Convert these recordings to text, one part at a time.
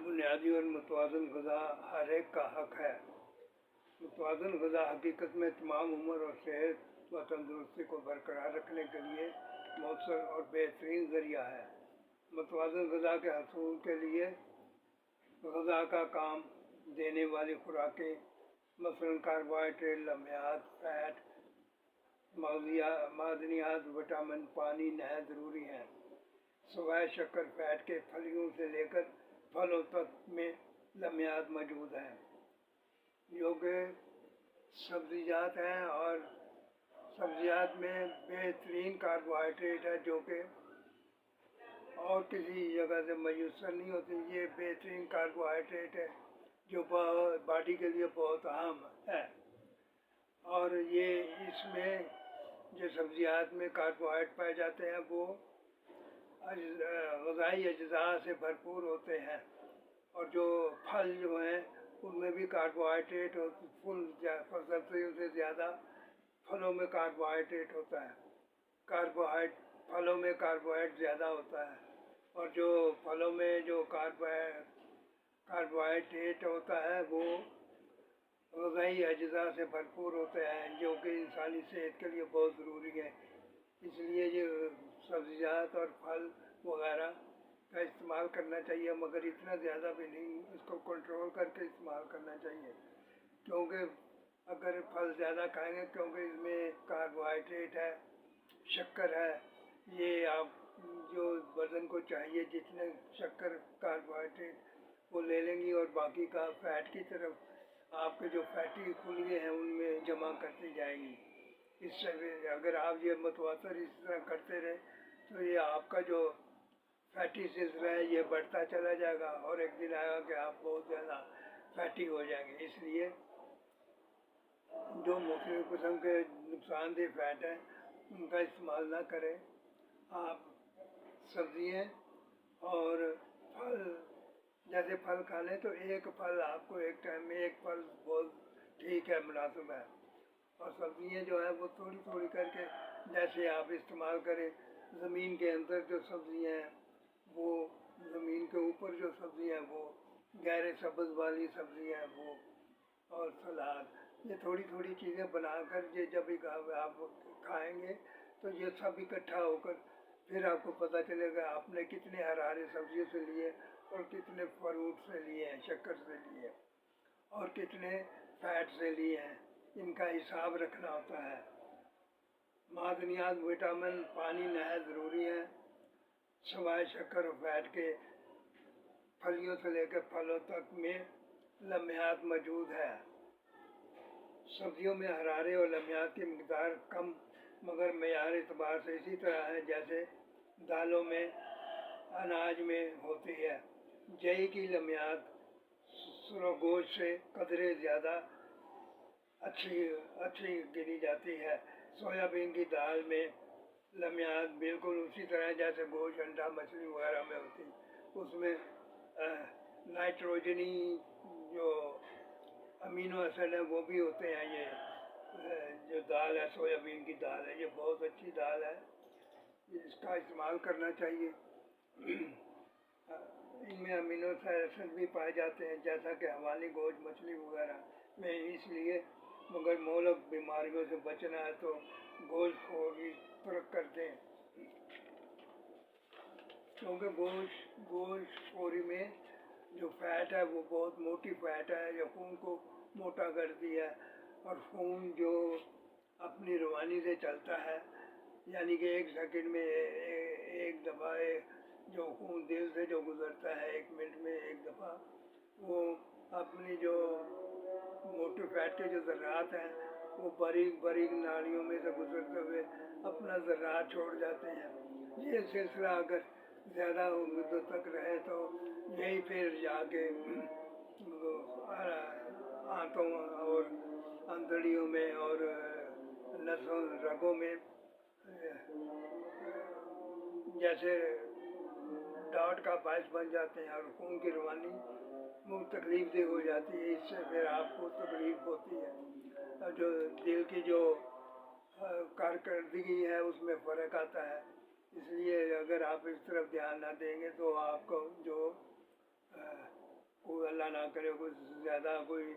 بنیادی اور متوازن غذا ہر ایک کا حق ہے۔ متوازن غذا حقیقت میں تمام عمر اور صحت و تندرستی کو برقرار رکھنے کے لیے مؤثر اور بہترین ذریعہ ہے۔ متوازن غذا کے حصول کے لیے غذا کا کام دینے والی خوراکیں مثلاً کاربوہائیڈریٹ، لمحیات، فیٹ، معدنیات، وٹامن، پانی نہایت ضروری ہیں۔ سوائے شکر، فیٹ کے پھلیوں سے لے کر پھلوں تک میں لمحیات موجود ہیں، جو کہ سبزیجات ہیں، اور سبزیات میں بہترین کاربوہائیڈریٹ ہے جو کہ اور کسی جگہ سے میسر نہیں ہوتی۔ یہ بہترین کاربوہائیڈریٹ ہے جو باڈی کے لیے بہت اہم ہے، اور یہ اس میں جو سبزیات میں کاربوہائیڈریٹ پائے جاتے ہیں وہ غذائی اجزاء سے بھرپور ہوتے ہیں، اور جو پھل جو ہیں ان میں بھی کاربوہائیڈریٹ سبزیوں سے زیادہ پھلوں میں کاربوہائیڈریٹ ہوتا ہے۔ پھلوں میں کاربوہائیڈریٹ زیادہ ہوتا ہے، اور جو پھلوں میں جو کاربوہائیڈریٹ ہوتا ہے وہ غذائی اجزاء سے بھرپور ہوتے ہیں، جو کہ انسانی صحت کے لیے بہت ضروری ہے۔ اس لیے یہ سبزیات اور پھل وغیرہ کا استعمال کرنا چاہیے، مگر اتنا زیادہ بھی نہیں، اس کو کنٹرول کر کے استعمال کرنا چاہیے، کیونکہ اگر پھل زیادہ کھائیں گے، کیونکہ اس میں کاربوہائیڈریٹ ہے، شکر ہے، یہ آپ جو بدن کو چاہیے جتنے شکر کاربوہائیڈریٹ وہ لے لیں گی، اور باقی کا فیٹ کی طرف آپ کے جو فیٹی خلیے ہیں ان میں جمع کرتی جائیں گی۔ اس سے اگر آپ یہ متواتر اس طرح کرتے رہے تو یہ آپ کا جو فیٹی سلسلہ ہے یہ بڑھتا چلا جائے گا، اور ایک دن آئے گا کہ آپ بہت زیادہ فیٹی ہو جائیں گے۔ اس لیے جو مختلف قسم کے نقصان دہ فیٹ ہیں ان کا استعمال نہ کریں۔ آپ سبزیاں اور پھل، جیسے پھل کھا لیں تو ایک پھل آپ کو ایک ٹائم میں ایک پھل بہت ٹھیک ہے، مناسب ہے، اور سبزیاں جو ہیں وہ تھوڑی تھوڑی کر کے جیسے آپ استعمال کریں۔ زمین کے اندر جو سبزیاں ہیں وہ، زمین کے اوپر جو سبزیاں ہیں وہ، گہرے سبز والی سبزیاں ہیں وہ، اور سلاد، یہ تھوڑی تھوڑی چیزیں بنا کر یہ جب آپ کھائیں گے تو یہ سب اکٹھا ہو کر پھر آپ کو پتہ چلے گا آپ نے کتنے حرارے سبزیوں سے لیے اور کتنے فروٹ سے لیے ہیں، شکر سے لیے اور کتنے فیٹ سے لیے ہیں، ان کا حساب رکھنا ہوتا ہے۔ معدنیات، وٹامن، پانی نہایت ضروری ہے۔ سوائے شکر اور فیٹ کے پھلیوں سے لے کر پھلوں تک میں لمحیات موجود ہے۔ سبزیوں میں حرارے اور لمحیات کی مقدار کم مگر معیار اعتبار سے اسی طرح ہے جیسے دالوں میں، اناج میں ہوتی ہے۔ جئی کی لمحیات سرخ گوشت سے قدرے زیادہ اچھی گنی جاتی ہے۔ سویابین کی دال میں لمحیات بالکل اسی طرح جیسے گوشت، انڈا، مچھلی وغیرہ میں ہوتی، اس میں نائٹروجنی جو امینو ایسڈ ہیں وہ بھی ہوتے ہیں۔ یہ جو دال ہے، سویابین کی دال ہے، یہ بہت اچھی دال ہے، اس کا استعمال کرنا چاہیے۔ ان میں امینو ایسڈ بھی پائے جاتے ہیں جیسا کہ حیوانی گوشت، مچھلی وغیرہ میں، اس لیے مگر مہلک بیماریوں سے بچنا ہے تو گوشت خوری ترک کر دیں، کیونکہ گوشت خوری میں جو فیٹ ہے وہ بہت موٹی فیٹ ہے، جو خون کو موٹا کرتی ہے، اور خون جو اپنی روانی سے چلتا ہے، یعنی کہ ایک سیکنڈ میں ایک دفعہ جو خون دل سے جو گزرتا ہے ایک منٹ میں ایک دفعہ، وہ اپنی جو موٹے فیٹ کے جو ذرات ہیں وہ باریک باریک ناڑیوں میں سے گزرتے ہوئے اپنا ذرات چھوڑ جاتے ہیں۔ یہ سلسلہ اگر زیادہ مدت تک رہے تو یہی پھر جا کے آنتوں اور اندڑیوں میں اور نسوں رگوں میں جیسے ڈاٹ کا باعث بن جاتے ہیں، اور خون کی روانی تکلیف دہ ہو جاتی ہے، اس سے پھر آپ کو تکلیف ہوتی ہے، اور جو دل کی جو کارکردگی ہے اس میں فرق آتا ہے۔ اس لیے اگر آپ اس طرف دھیان نہ دیں گے تو آپ کو جو حملہ نہ کرے، کوئی زیادہ کوئی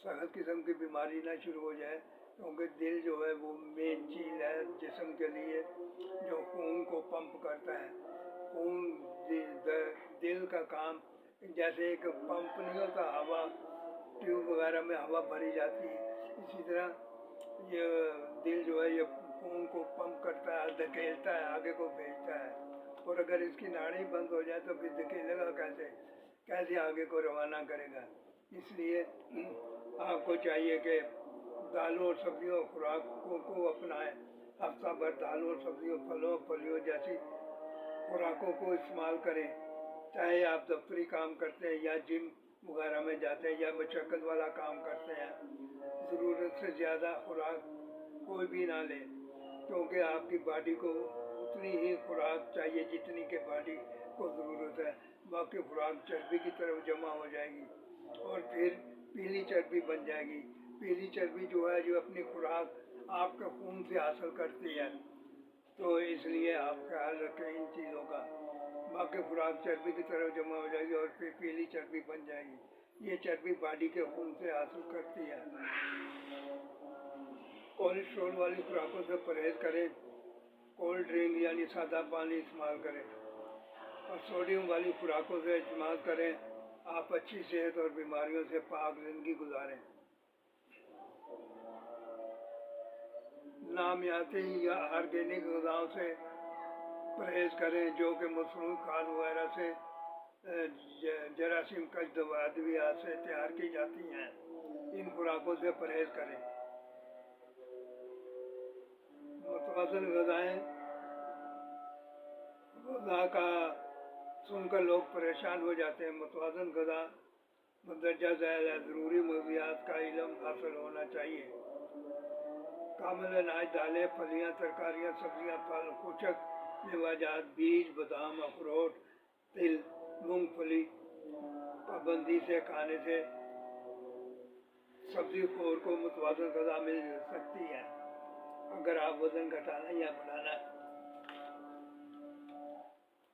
سخت قسم کی بیماری نہ شروع ہو جائے، کیونکہ دل جو ہے وہ مین چیز ہے جسم کے لیے جو خون کو پمپ کرتا ہے۔ خون دل کا کام جیسے ایک پمپ نہیں ہوتا، ہوا ٹیوب وغیرہ میں ہوا بھری جاتی ہے، اسی طرح یہ دل جو ہے یہ خون کو پمپ کرتا ہے، دھکیلتا ہے، آگے کو بھیجتا ہے، اور اگر اس کی ناڑی بند ہو جائے تو پھر دھکیلے گا کیسے آگے کو روانہ کرے گا۔ اس لیے آپ کو چاہیے کہ دالوں اور سبزیوں خوراکوں کو اپنائیں، ہفتہ بھر دالوں اور سبزیوں، پھلوں پھلیوں جیسی خوراکوں کو استعمال کریں، چاہے آپ دفتری کام کرتے ہیں یا جم وغیرہ میں جاتے ہیں یا مشقت والا کام کرتے ہیں۔ ضرورت سے زیادہ خوراک کوئی بھی نہ لیں، کیونکہ آپ کی باڈی کو اتنی ہی خوراک چاہیے جتنی کہ باڈی کو ضرورت ہے، باقی خوراک چربی کی طرف جمع ہو جائے گی اور پھر پیلی چربی بن جائے گی۔ پیلی چربی جو ہے جو اپنی خوراک آپ کے خون سے حاصل کرتی ہے، تو اس لیے آپ خیال رکھیں ان چیزوں کا۔ باقی خوراک چربی کی طرف جمع ہو جائے گی اور پھر پیلی چربی بن جائے گی، یہ چربی باڈی کے خون سے حاصل کرتی ہے۔ کولیسٹرول والی خوراکوں سے پرہیز کریں، کولڈ ڈرنک یعنی سادہ پانی استعمال کریں اور سوڈیم والی خوراکوں سے استعمال کریں۔ آپ اچھی صحت اور بیماریوں سے پاک زندگی گزاریں۔ نامیاتی یا آرگینک غذاؤں سے پرہیز کریں جو کہ مصنوعی کھاد وغیرہ سے جراثیم کش ادویات سے تیار کی جاتی ہیں، ان خوراکوں سے پرہیز کریں۔ متوازن غذائیں، غذا کا سن کر لوگ پریشان ہو جاتے ہیں۔ متوازن غذا مندرجہ ذیل ہے، ضروری مغذیات کا علم حاصل ہونا چاہیے۔ کامل اناج، دالیں، پھلیاں، ترکاریاں، سبزیاں، پھل، خشک میوجات، بیج، بادام، اخروٹ، تل، مونگ پھلی پابندی سے کھانے سے سبزی خور کو متوازن غذا مل سکتی ہے۔ اگر آپ وزن گھٹانا یا بڑھانا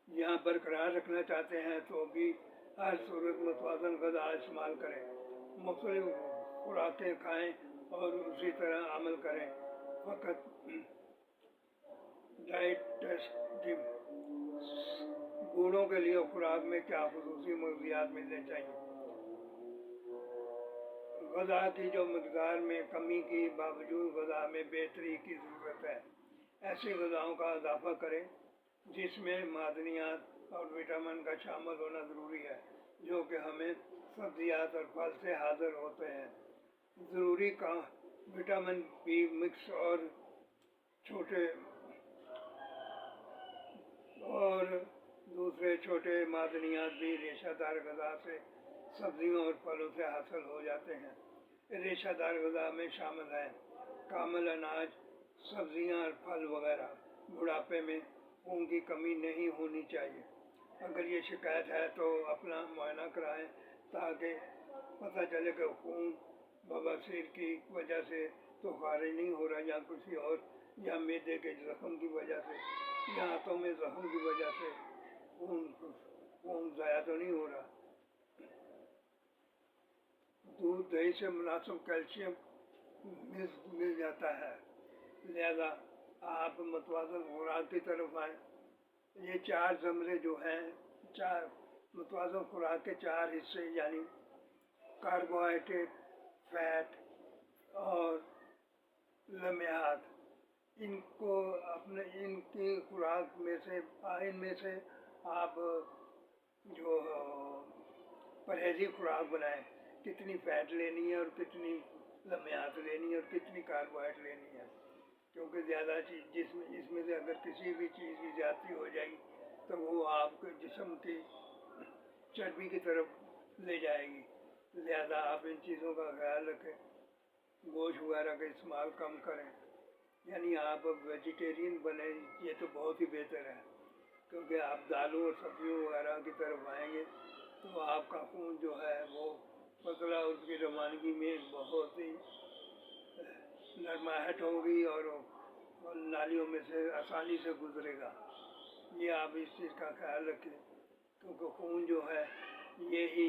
یہاں برقرار رکھنا چاہتے ہیں تو بھی ہر صورت متوازن غذا استعمال کریں، مختلف خوراکیں کھائیں اور اسی طرح عمل کریں۔ فقط ڈائٹسٹک بوڑھوں کے لیے خوراک میں کیا خصوصی مغذیات ملنے چاہیے؟ غذا کی جو مقدار میں کمی کے باوجود غذا میں بہتری کی ضرورت ہے، ایسی غذاؤں کا اضافہ کریں جس میں معدنیات اور وٹامن کا شامل ہونا ضروری ہے، جو کہ ہمیں سبزیات اور پھل سے حاصل ہوتے ہیں۔ ضروری وٹامن بی مکس اور دوسرے چھوٹے معدنیات بھی ریشہ دار غذا سے، سبزیوں اور پھلوں سے حاصل ہو جاتے ہیں۔ ریشہ دار غذا میں شامل ہیں کامل اناج، سبزیاں اور پھل وغیرہ۔ بڑھاپے میں خون کی کمی نہیں ہونی چاہیے۔ اگر یہ شکایت ہے تو اپنا معائنہ کرائیں تاکہ پتہ چلے کہ خون بواسیر کی وجہ سے تو خارج نہیں ہو رہا یا کسی اور، یا معدے کے زخم کی وجہ سے یا ہاتھوں میں زخم کی وجہ سے خون ضائع تو نہیں ہو رہا۔ دودھ دہی سے مناسب کیلشیم مل جاتا ہے، لہذا آپ متوازن خوراک کی طرف آئیں۔ یہ 4 زمرے جو ہیں، متوازن خوراک کے 4 حصے یعنی کاربوہائیڈریٹ، فیٹ اور لمحات، ان کی خوراک میں سے آپ جو پرہیزی خوراک بنائیں، کتنی فیٹ لینی ہے اور کتنی لمحات لینی ہے اور کتنی کاربوہائیڈریٹ لینی ہے، کیونکہ زیادہ چیز اس میں سے اگر کسی بھی چیز کی زیادتی ہو جائے گی تو وہ آپ کے جسم کی چربی کی طرف لے جائے گی، لہذا آپ ان چیزوں کا خیال رکھیں۔ گوشت وغیرہ کا استعمال کم کریں، یعنی آپ ویجیٹیرین بنیں، یہ تو بہت ہی بہتر ہے، کیونکہ آپ دالوں اور سبزیوں وغیرہ کی طرف آئیں گے تو آپ کا خون جو ہے وہ پتلا، اس کی روانگی میں بہت ہی نرماہٹ ہوگی اور نالیوں میں سے آسانی سے گزرے گا۔ یہ آپ اس چیز کا خیال رکھیں، کیونکہ خون جو ہے یہی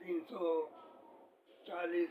340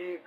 1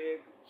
1